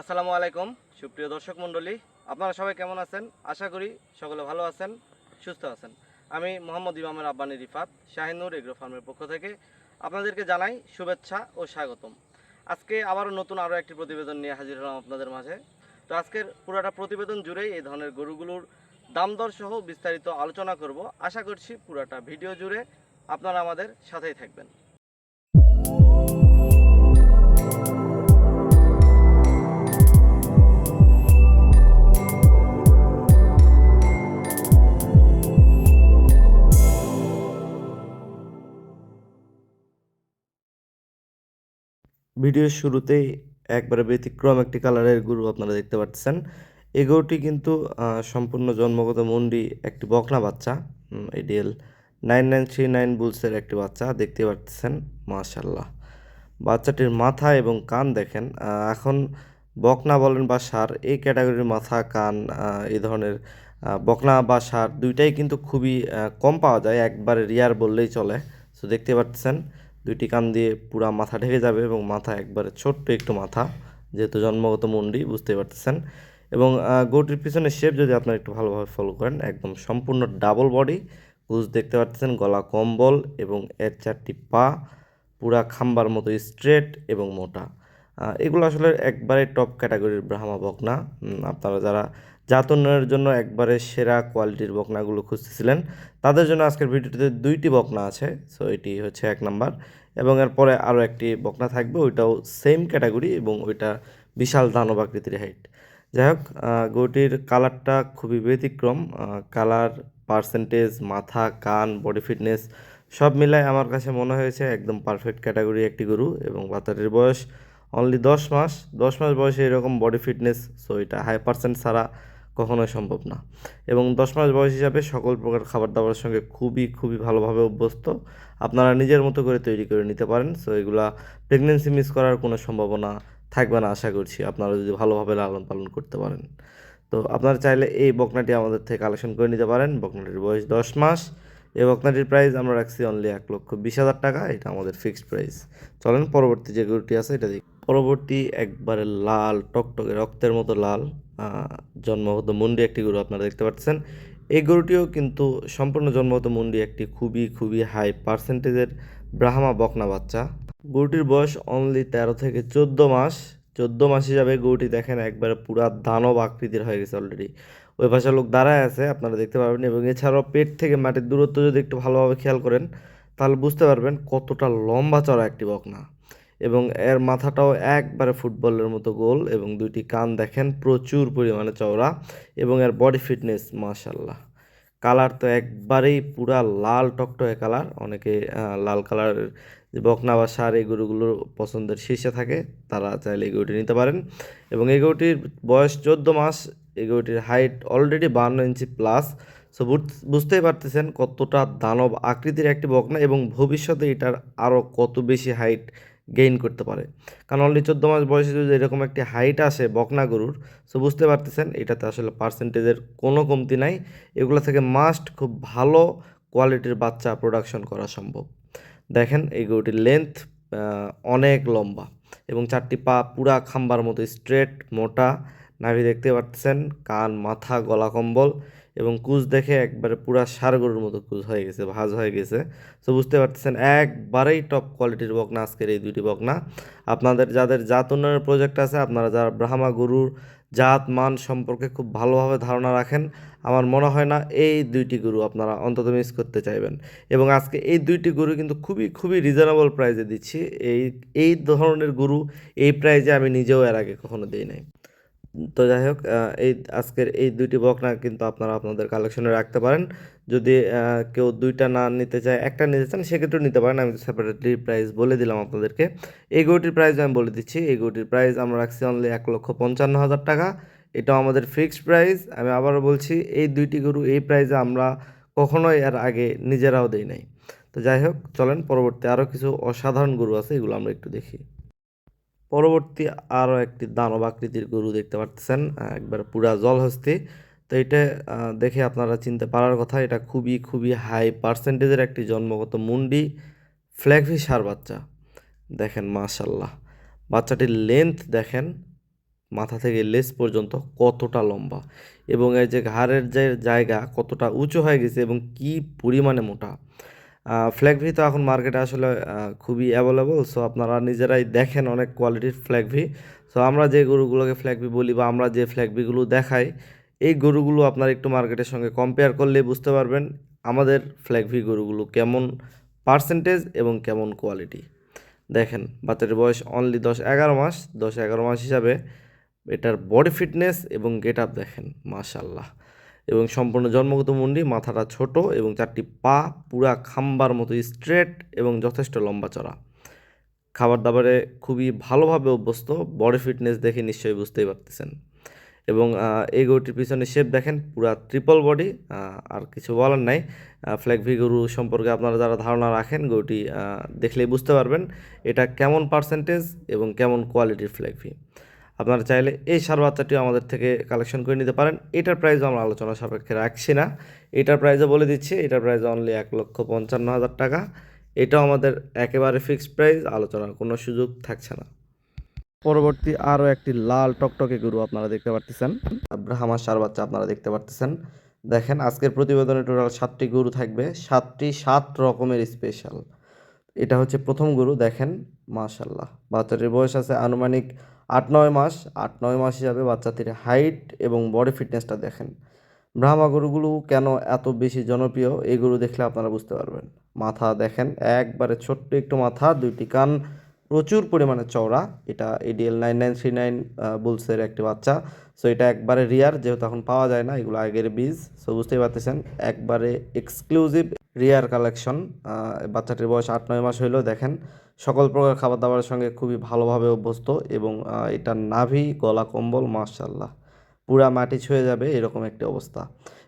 আসসালামু আলাইকুম সুপ্রিয় দর্শক মণ্ডলী, আপনারা সবাই কেমন আছেন? আশা করি সকলে ভালো আছেন, সুস্থ আছেন। আমি মোহাম্মদ ইমামের আব্বানী রিফাত শাহিনুর এগ্রো ফার্মের পক্ষ থেকে আপনাদেরকে জানাই শুভেচ্ছা ও স্বাগতম। আজকে আরও একটি প্রতিবেদন নিয়ে হাজির হলাম আপনাদের মাঝে। তো আজকের পুরোটা প্রতিবেদন জুড়েই এই ধরনের গরুগুলোর দাম দর সহ বিস্তারিত আলোচনা করব। আশা করছি পুরোটা ভিডিও জুড়ে আপনারা আমাদের সাথেই থাকবেন। ভিডিওর শুরুতেই একবারে ব্যতিক্রম একটি কালারের গরু আপনারা দেখতে পাচ্ছেন। এই গরুটি কিন্তু সম্পূর্ণ জন্মগত মুন্ডি একটি বকনা বাচ্চা, এডিএল 9939 বুলসের একটি বাচ্চা দেখতে পাচ্ছেন। মাশাল্লাহ, বাচ্চাটির মাথা এবং কান দেখেন। এখন বকনা বলেন বা ষাঁড়, এই ক্যাটাগরির মাথা কান এই ধরনের বকনা বা ষাঁড় দুইটাই কিন্তু খুবই কম পাওয়া যায়, একবারে রিয়ার বললেই চলে। তো দেখতে পাচ্ছেন দুইটি কান দিয়ে পুরা মাথা ঢেকে যাবে এবং মাথা একবারে ছোট্ট একটু মাথা, যেহেতু জন্মগত মুন্ডি বুঝতে পারতেছেন। এবং গরুটির পিছনের শেপ যদি আপনারা একটু ভালোভাবে ফলো করেন, একদম সম্পূর্ণ ডাবল বডি গুজ দেখতে পাচ্ছেন, গলা কম্বল এবং এর চারটি পা পুরা খাম্বার মতো স্ট্রেট এবং মোটা। এগুলো আসলে একবারে টপ ক্যাটাগরির ব্রাহ্মা বকনা। আপনারা যারা জাত উন্নয়নের জন্য একবারে সেরা কোয়ালিটির বকনাগুলো খুঁজতেছিলেন, তাদের জন্য আজকের ভিডিওটিতে দুইটি বকনা আছে। সো এটি হচ্ছে এক নাম্বার, এবং এরপরে আরও একটি বকনা থাকবে, ওইটাও সেম ক্যাটাগরি এবং ওইটা বিশাল দানব আকৃতির হাইট। যাই হোক, গরুটির কালারটা খুবই ব্যতিক্রম। কালার, পার্সেন্টেজ, মাথা, কান, বডি ফিটনেস সব মিলায় আমার কাছে মনে হয়েছে একদম পারফেক্ট ক্যাটাগরি একটি গরু। এবং বাচ্চাটির বয়স অনলি 10 মাস। 10 মাস বয়সে এরকম বডি ফিটনেস, সো এটা 100% ছাড়া কখনোই সম্ভব না। এবং 10 মাস বয়স হিসাবে সকল প্রকার খাবার দাবারের সঙ্গে খুবই খুবই ভালোভাবে অভ্যস্ত। আপনারা নিজের মতো করে তৈরি করে নিতে পারেন। সো এগুলা প্রেগনেন্সি মিস করার কোনো সম্ভাবনা থাকবে না আশা করছি, আপনারা যদি ভালোভাবে লালন পালন করতে পারেন। তো আপনারা চাইলে এই বকনাটি আমাদের থেকে কালেকশন করে নিতে পারেন। বকনাটির বয়স 10 মাস। এই বকনাটির প্রাইস আমরা রাখছি অনলি 1,20,000 টাকা, এটা আমাদের ফিক্সড প্রাইস। চলেন পরবর্তী যে গরুটি আছে এটা দেখি। পরবর্তী একবারে লাল টকটকে রক্তের মতো লাল জন্মগত মুন্ডি একটি গরু আপনারা দেখতে পাচ্ছেন। এই গরুটিও কিন্তু সম্পূর্ণ জন্মগত মুন্ডি একটি খুবই খুবই হাই পার্সেন্টেজের ব্রাহ্মা বকনা বাচ্চা। গরুটির বয়স অনলি 13 থেকে 14 মাস। 14 মাস হিসাবে গরুটি দেখেন একবারে পুরা দানব আকৃতির হয়ে গেছে অলরেডি। ওই পাশে লোক দাঁড়ায় আছে, আপনারা দেখতে পারবেন। এবং এছাড়াও পেট থেকে মাটির দূরত্ব যদি একটু ভালোভাবে খেয়াল করেন, তাহলে বুঝতে পারবেন কতটা লম্বা চড়া একটি বকনা। এবং এর মাথাটাও একবারে ফুটবলের মতো গোল, এবং দুইটি কান দেখেন প্রচুর পরিমাণে চওড়া। এবং এর বডি ফিটনেস মাশাল্লাহ। কালার তো একবারেই পুরা লাল টকটকে কালার। অনেকে লাল কালারের যে বকনা বা ষাঁড় এই গরুগুলোর পছন্দের শীর্ষে থাকে, তারা চাইলে এই গরুটি নিতে পারেন। এবং এই গরুটির বয়স 14 মাস। এই গরুটির height already 52 inch plus. So বুঝতেই পারতেছেন কতটা দানব আকৃতির একটি বকনা, এবং ভবিষ্যতে এটার আরও কত বেশি হাইট গেইন করতে পারে। কারণ অলরেডি 14 মাস বয়সে যদি এরকম একটি হাইট আসে বকনা গরুর, সো বুঝতে পারতেছেন এটাতে আসলে পার্সেন্টেজের কোনো কমতি নাই। এগুলো থেকে মাস্ট খুব ভালো কোয়ালিটির বাচ্চা প্রোডাকশন করা সম্ভব। দেখেন এই গরুটির লেন্থ অনেক লম্বা, এবং চারটি পা পুরা খাম্বার মতো স্ট্রেট মোটা। নাভি দেখতে পাচ্ছেন, কান, মাথা, গলা কম্বল, এবং কুচ দেখে একবারে পুরা ষাঁড় গরুর মতো কুচ হয়ে গেছে, ভাঁজ হয়ে গেছে। তো বুঝতে পারতেছেন একবারেই টপ কোয়ালিটির বকনা আজকের এই দুইটি বকনা। আপনাদের যাদের জাত উন্নয়নের প্রজেক্ট আছে, আপনারা যারা ব্রাহ্মা গরুর জাত মান সম্পর্কে খুব ভালোভাবে ধারণা রাখেন, আমার মনে হয় না এই দুইটি গরু আপনারা অন্তত মিস করতে চাইবেন। এবং আজকে এই দুইটি গরু কিন্তু খুবই খুবই রিজনেবল প্রাইসে দিচ্ছি। এই এই ধরনের গরু এই প্রাইসে আমি নিজেও এর আগে কখনো দিই নাই। তো যাই হোক, এই আজকের এই দুইটি বকনা কিন্তু আপনারা আপনাদের কালেকশনে রাখতে পারেন। যদি কেউ দুইটা না নিতে চায়, একটা নিতে চান, সেক্ষেত্রেও নিতে পারেন। আমি সেপারেটলি প্রাইস বলে দিলাম আপনাদেরকে। এই গরুটির প্রাইস আমি বলে দিচ্ছি। এই গরুটির প্রাইস আমরা রাখছি অনলি 1,55,000 টাকা। এটাও আমাদের ফিক্সড প্রাইস। আমি আবারও বলছি, এই দুইটি গরু এই প্রাইসে আমরা কখনোই এর আগে নিজেরাও দেই নাই। তো যাই হোক, চলেন পরবর্তী আরও কিছু অসাধারণ গরু আছে, এগুলো আমরা একটু দেখি। পরবর্তী আরও একটি দানব আকৃতির গরু দেখতে পাচ্ছেন, একবার পুরা জলহস্তি। তো এটা দেখে আপনারা চিনতে পারার কথা, এটা খুবই খুবই হাই পার্সেন্টেজের একটি জন্মগত মুন্ডি ফ্ল্যাগফিশ ষাঁড় বাচ্চা। দেখেন মাশাল্লাহ, বাচ্চাটির লেন্থ দেখেন, মাথা থেকে লেজ পর্যন্ত কতটা লম্বা এবং এই যে ঘাড়ের যে জায়গা কতটা উঁচু হয়ে গেছে এবং কি পরিমাণে মোটা। ফ্ল্যাগভি তো এখন মার্কেটে আসলে খুবই অ্যাভেলেবল। সো আপনারা নিজেরাই দেখেন অনেক কোয়ালিটির ফ্ল্যাগভি। সো আমরা যে গরুগুলোকে ফ্ল্যাগভি বলি বা আমরা যে ফ্ল্যাগভিগুলো দেখাই, এই গরুগুলো আপনারা একটু মার্কেটের সঙ্গে কম্পেয়ার করলেই বুঝতে পারবেন আমাদের ফ্ল্যাগভি গরুগুলো কেমন পার্সেন্টেজ এবং কেমন কোয়ালিটি। দেখেন বাচ্চাটির বয়স অনলি 10-11 মাস। 10-11 মাস হিসাবে এটার বডি ফিটনেস এবং গেট আপ দেখেন, মাশাল্লাহ। এবং সম্পূর্ণ জন্মগত মুন্ডি, মাথাটা ছোট এবং 4টি পা পুরা খাম্বার মতো স্ট্রেট এবং যথেষ্ট লম্বা চড়া। খাবার দাবারে খুবই ভালোভাবে অভ্যস্ত, বডি ফিটনেস দেখে নিশ্চয়ই বুঝতেই পারতেছেন। এবং এই গরুটির পিছনে শেপ দেখেন পুরা ট্রিপল বডি, আর কিছু বলার নাই। ফ্ল্যাগভি গরু সম্পর্কে আপনারা যারা ধারণা রাখেন গরুটি দেখলেই বুঝতে পারবেন এটা কেমন পার্সেন্টেজ এবং কেমন কোয়ালিটির ফ্ল্যাগভি। আপনারা চাইলে এই ষাঁড় বাচ্চাটিও আমাদের থেকে কালেকশন করে নিতে পারেন। এটার প্রাইসও আমরা আলোচনা সাপেক্ষে রাখছি না, এটার প্রাইসও বলে দিচ্ছি, এটার প্রাইস অনলি 1,55,000 টাকা। এটাও আমাদের একেবারে ফিক্সড প্রাইস, আলোচনার কোনো সুযোগ থাকছে না। পরবর্তী আরও একটি লাল টকটকে গরু আপনারা দেখতে পারতেছেন, ব্রাহ্মা ষাঁড় বাচ্চা আপনারা দেখতে পারতেছেন। দেখেন আজকের প্রতিবেদনে টোটাল 7টি গরু থাকবে, 7টি 7 রকমের স্পেশাল। এটা হচ্ছে প্রথম গরু, দেখেন মাশাল্লাহ। বাচ্চাটির বয়স আছে আনুমানিক 8-9 মাস। 8-9 মাস হিসাবে বাচ্চাটির হাইট এবং বডি ফিটনেসটা দেখেন। ব্রাহ্মা গরুগুলো কেন এত বেশি জনপ্রিয় এই গরু দেখলে আপনারা বুঝতে পারবেন। মাথা দেখেন একবারে ছোট্ট একটু মাথা, 2টি কান প্রচুর পরিমাণে চওড়া। এটা এডিএল 9939 বুলসের একটি বাচ্চা। সো এটা একবারে রিয়ার, যেহেতু এখন পাওয়া যায় না, এগুলো আগের বীজ। সো বুঝতেই পারতেছেন একবারে এক্সক্লুসিভ রিয়ার কালেকশন। বাচ্চাটির বয়স 8-9 মাস হইলেও দেখেন সকল প্রকার খাবার দাবারের সঙ্গে খুবই ভালোভাবে অভ্যস্ত এবং এটার নাভি গলা কম্বল মাশাল্লাহ পুরা মাটি ছুঁয়ে যাবে এরকম একটি অবস্থা।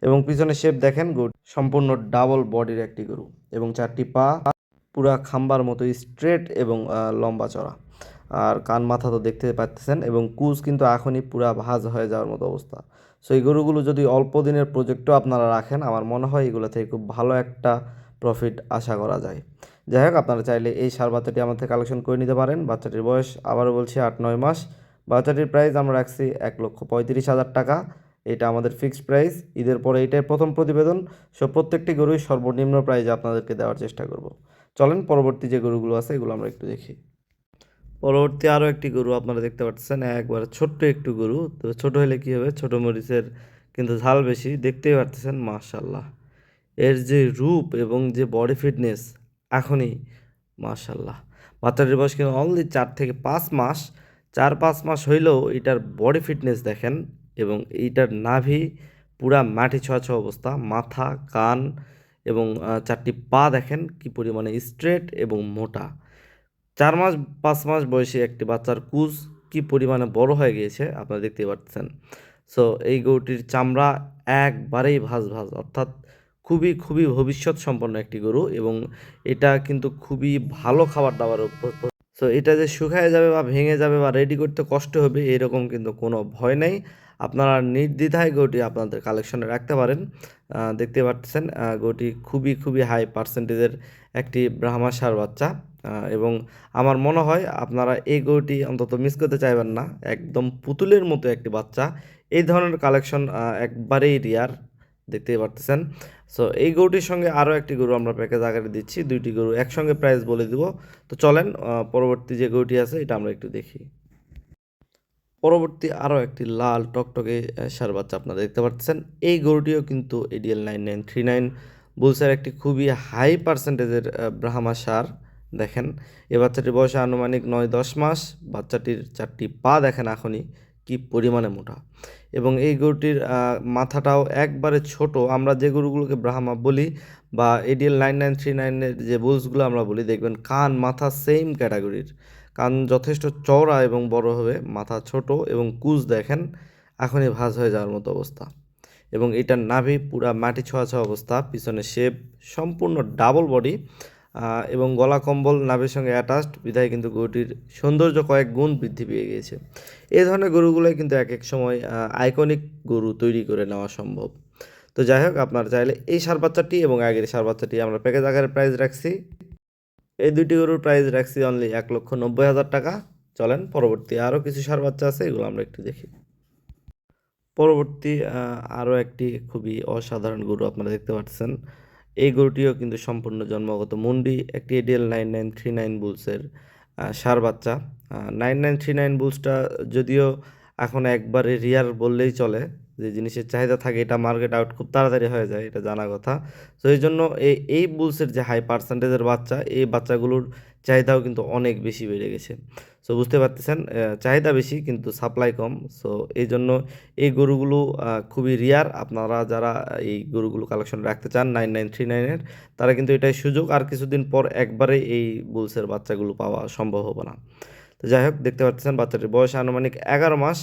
এবং পিছনে শেপ দেখেন গুড, সম্পূর্ণ ডাবল বডির একটি গরু এবং 4টি পা পুরা খাম্বার মতো স্ট্রেট এবং লম্বা চড়া। আর কান মাথা তো দেখতে পাচ্ছেন এবং কুচ কিন্তু এখনই পুরা ভাঁজ হয়ে যাওয়ার মতো অবস্থা। সো এই গরুগুলো যদি অল্প দিনের প্রজেক্টও আপনারা রাখেন, আমার মনে হয় এগুলো থেকে খুব ভালো একটা প্রফিট আশা করা যায়। যাই হোক, আপনারা চাইলে এই ষাঁড় বাচ্চাটি আমার থেকে কালেকশন করে নিতে পারেন। বাচ্চাটির বয়স আবারও বলছি 8-9 মাস। বাচ্চাটির প্রাইস আমরা রাখছি 1,35,000 টাকা। এটা আমাদের ফিক্সড প্রাইস। ঈদের পরে এটাই প্রথম প্রতিবেদন। সো প্রত্যেকটি গরুই সর্বনিম্ন প্রাইসে আপনাদেরকে দেওয়ার চেষ্টা করব। চলেন পরবর্তী যে গরুগুলো আছে এগুলো আমরা একটু দেখি। পরবর্তী আরও একটি গরু আপনারা দেখতে পাচ্ছেন, একবার ছোট্ট একটু গরু। তো ছোট হলে কী হবে, ছোট মরিচের কিন্তু ঝাল বেশি, দেখতেই পারতেছেন মাশাল্লাহ। এর যে রূপ এবং যে বডি ফিটনেস এখনই মাশাল্লাহ। বাচ্চাটির বয়স কিন্তু অনলি 4 থেকে 5 মাস। 4-5 মাস হইলেও এটার বডি ফিটনেস দেখেন এবং এইটার নাভি পুরা মাটি ছোঁয়া ছোঁয়া অবস্থা, মাথা কান এবং 4টি পা দেখেন কি পরিমাণে স্ট্রেট এবং মোটা। 4-5 মাস বয়সী একটি বাচ্চার কুজ কি পরিমাণে বড় হয়ে গিয়েছে আপনারা দেখতে পাচ্ছেন। সো এই গরুটির চামড়া একবারেই ভাঁজ ভাঁজ, অর্থাৎ খুবই খুবই ভবিষ্যৎ সম্পন্ন একটি গরু এবং এটা কিন্তু খুবই ভালো খাবার দাবার অভ্যস্ত। সো এটা যে শুকায় যাবে বা ভেঙে যাবে বা রেডি করতে কষ্ট হবে এরকম কিন্তু কোনো ভয় নেই। আপনারা নির্দ্বিধায় গরুটি আপনাদের কালেকশনে রাখতে পারেন। দেখতে পাচ্ছেন গরুটি খুবই খুবই হাই পার্সেন্টেজের একটি ব্রাহ্মা ষাঁড় বাচ্চা। এবং আমার মনে হয় আপনারা এই গরুটি অন্তত মিস করতে চাইবেন না, একদম পুতুলের মতো একটি বাচ্চা। এই ধরনের কালেকশন একবারেই রিয়ার, দেখতেই পারতেছেন। সো এই গরুটির সঙ্গে আরও একটি গরু আমরা প্যাকেজ আকারে দিচ্ছি, 2টি গরু একসঙ্গে প্রাইস বলে দিব। তো চলেন পরবর্তী যে গরুটি আছে এটা আমরা একটু দেখি। পরবর্তী আরও একটি লাল টকটকে ষাঁড় বাচ্চা আপনারা দেখতে পাচ্ছেন। এই গরুটিও কিন্তু এডিএল 9939 বুলসের একটি খুবই হাই পার্সেন্টেজের ব্রাহ্মা ষাঁড়। দেখেন এ বাচ্চাটির বয়স আনুমানিক 9-10 মাস। বাচ্চাটির 4টি পা দেখেন এখনই কি পরিমাণে মোটা এবং এই গরুটির মাথাটাও একবারে ছোট। আমরা যে গরুগুলোকে ব্রাহ্মা বলি বা এডিএল 9939-এর যে বুলসগুলো আমরা বলি, দেখবেন কান মাথা সেম ক্যাটাগরির, কান যথেষ্ট চওড়া এবং বড় হবে, মাথা ছোট এবং কুচ দেখেন এখনই ভাঁজ হয়ে যাওয়ার মতো অবস্থা এবং এটার নাভি পুরা মাটি ছোঁয়া ছোঁয়া অবস্থা। পিছনে শেপ সম্পূর্ণ ডাবল বডি এবং গলা কম্বল নাভির সঙ্গে অ্যাটাচড, বিধায় কিন্তু গরুটির সৌন্দর্য কয়েক গুণ বৃদ্ধি পেয়ে গিয়েছে। এই ধরনের গরুগুলোই কিন্তু এক এক সময় আইকনিক গরু তৈরি করে নেওয়া সম্ভব। তো যাই হোক, আপনারা চাইলে এই ষাঁড় বাচ্চাটি এবং আগের ষাঁড় বাচ্চাটি আমরা প্যাকেজ আকারে প্রাইস রাখছি। এই 2টি গরুর প্রাইস রাখছি অনলি 1,90,000 টাকা। চলেন পরবর্তী আরও কিছু ষাঁড় বাচ্চা আছে, এগুলো আমরা একটু দেখি। পরবর্তী আরও একটি খুবই অসাধারণ গরু আপনারা দেখতে পাচ্ছেন। এই গরুটিও কিন্তু সম্পূর্ণ জন্মগত মুন্ডি, একটি এডিএল 9939 বুলসের ষাঁড় বাচ্চা। 9939 বুলসটা যদিও এখন একবারে রিয়ার বললেই চলে, যে জিনিসের চাহিদা থাকে এটা মার্কেট আউট খুব তাড়াতাড়ি হয়ে যায়, এটা জানা কথা। তো এই জন্য এই বুলসের যে হাই পার্সেন্টেজের বাচ্চা, এই বাচ্চাগুলোর চাহিদাও কিন্তু অনেক বেশি বেড়ে গেছে। সো বুঝতে পারতেছেন চাহিদা বেশি কিন্তু সাপ্লাই কম। সো এই জন্য এই গরুগুলো খুবই রেয়ার। আপনারা যারা এই গরুগুলো কালেকশন রাখতে চান 9939-এর, তারা কিন্তু এটাই সুযোগ। আর কিছুদিন পর একবারে এই বুলসের বাচ্চাগুলো পাওয়া সম্ভব হবে না। তো যাই হোক, দেখতে পাচ্ছেন বাচ্চাটির বয়স আনুমানিক 11 মাস।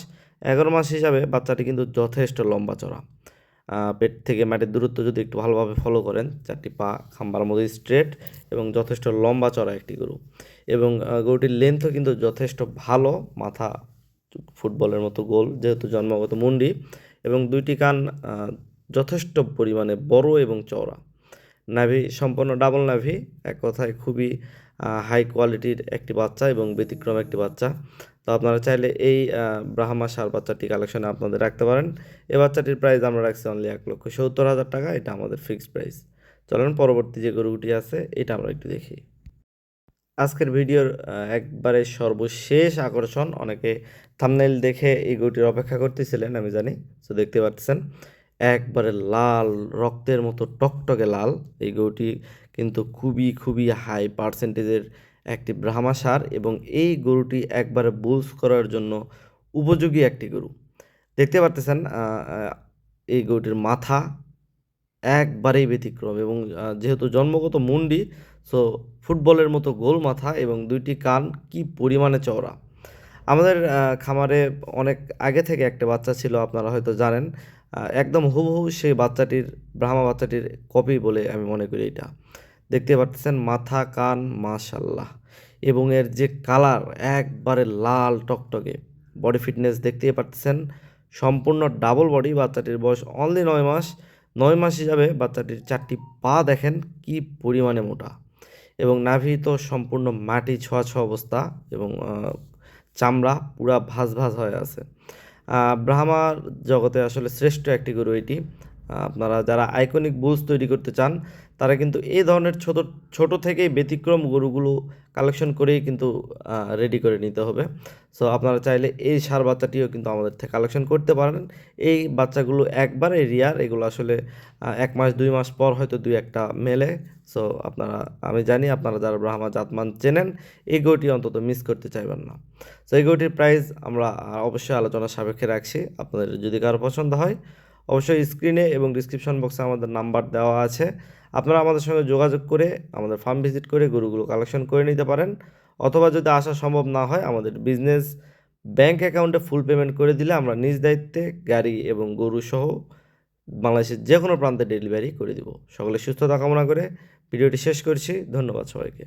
11 মাস হিসাবে বাচ্চাটি কিন্তু যথেষ্ট লম্বা চড়া। পেট থেকে মাটির দূরত্ব যদি একটু ভালোভাবে ফলো করেন, চারটি পা খাম্বার মধ্যে স্ট্রেট এবং যথেষ্ট লম্বা চড়া একটি গরু। এবং গরুটির লেন্থও কিন্তু যথেষ্ট ভালো, মাথা ফুটবলের মতো গোল যেহেতু জন্মগত মুন্ডি, এবং দুইটি কান যথেষ্ট পরিমাণে বড় এবং চওড়া। নাভি সম্পূর্ণ ডাবল নাভি, এক কথায় খুবই হাই কোয়ালিটির একটি বাচ্চা এবং ব্যতিক্রম একটি বাচ্চা। তো আপনারা চাইলে এই ব্রাহ্মা ষাঁড় বাচ্চাটি কালেকশনে আপনাদের রাখতে পারেন। এই বাচ্চাটির প্রাইস আমরা রাখছি অনলি 1,70,000 টাকা, এটা আমাদের ফিক্সড প্রাইস। চলেন পরবর্তী যে গরুটি আছে এটা আমরা একটু দেখি। আজকের ভিডিওর একবারে সর্বশেষ আকর্ষণ, অনেকে থাম্বনেইল দেখে এই গরুটির অপেক্ষা করতেছিলেন আমি জানি। তো দেখতে পাচ্ছেন একবারে লাল, রক্তের মতো টকটকে লাল এই গরুটি কিন্তু খুবই খুবই হাই পার্সেন্টেজের একটি ব্রাহ্মা ষাঁড়, এবং এই গরুটি একবারে বুলস করার জন্য উপযোগী একটি গরু। দেখতে পারতেছেন এই গরুটির মাথা একবারেই ব্যতিক্রম, এবং যেহেতু জন্মগত মুন্ডি, সো ফুটবলের মতো গোল মাথা এবং দুইটি কান কি পরিমাণে চওড়া। আমাদের খামারে অনেক আগে থেকে একটা বাচ্চা ছিল, আপনারা হয়তো জানেন। একদম হুবহু সেই বাচ্চাটির, ব্রাহ্মা বাচ্চাটির কপি বলে আমি মনে করি এটা। দেখতে পাচ্ছেন মাথা কান মাশাল্লাহ, এবং এর যে কালার একবারে লাল টকটকে। বডি ফিটনেস দেখতেই পাচ্ছেন সম্পূর্ণ ডাবল বডি। বাচ্চাটির বয়স অনলি 9 মাস। 9 মাস হিসাবে বাচ্চাটির চারটি পা দেখেন কি পরিমাণে মোটা, এবং নাভি তো সম্পূর্ণ মাটি ছোঁয়া ছোঁয়া অবস্থা, এবং চামড়া পুরা ভাঁজ ভাঁজ হয়ে আছে। ব্রাহ্মার জগতে আসলে শ্রেষ্ঠ একটি গরু এটি। আপনারা যারা আইকনিক বুলস তৈরি করতে চান, তারা কিন্তু এই ধরনের ছোট ছোট থেকেই ব্যতিক্রম গরুগুলো কালেকশন করেই কিন্তু রেডি করে নিতে হবে। সো আপনারা চাইলে এই ষাঁড় বাচ্চাটিও কিন্তু আমাদের থেকে কালেকশন করতে পারেন। এই বাচ্চাগুলো একবারে রিয়ার, এগুলো আসলে 1 মাস 2 মাস পর হয়তো 2-1টা মেলে। সো আপনারা, আমি জানি আপনারা যারা ব্রাহ্মা জাতমান চেনেন, এই গরুটি অন্তত মিস করতে চাইবেন না। সো এই গরুটির প্রাইস আমরা অবশ্যই আলোচনা সাপেক্ষে রাখছি। আপনাদের যদি কারো পছন্দ হয়, অবশ্যই স্ক্রিনে এবং ডিসক্রিপশন বক্সে আমাদের নাম্বার দেওয়া আছে। আপনারা আমাদের সঙ্গে যোগাযোগ করে আমাদের ফার্ম ভিজিট করে গরুগুলো কালেকশন করে নিতে পারেন, অথবা যদি আসা সম্ভব না হয়, আমাদের বিজনেস ব্যাংক অ্যাকাউন্টে ফুল পেমেন্ট করে দিলে আমরা নিজ দায়িত্বে গাড়ি এবং গরু সহ বাংলাদেশের যে কোনো প্রান্তে ডেলিভারি করে দিব। সকলে সুস্থতা কামনা করে ভিডিওটি শেষ করছি। ধন্যবাদ সবাইকে।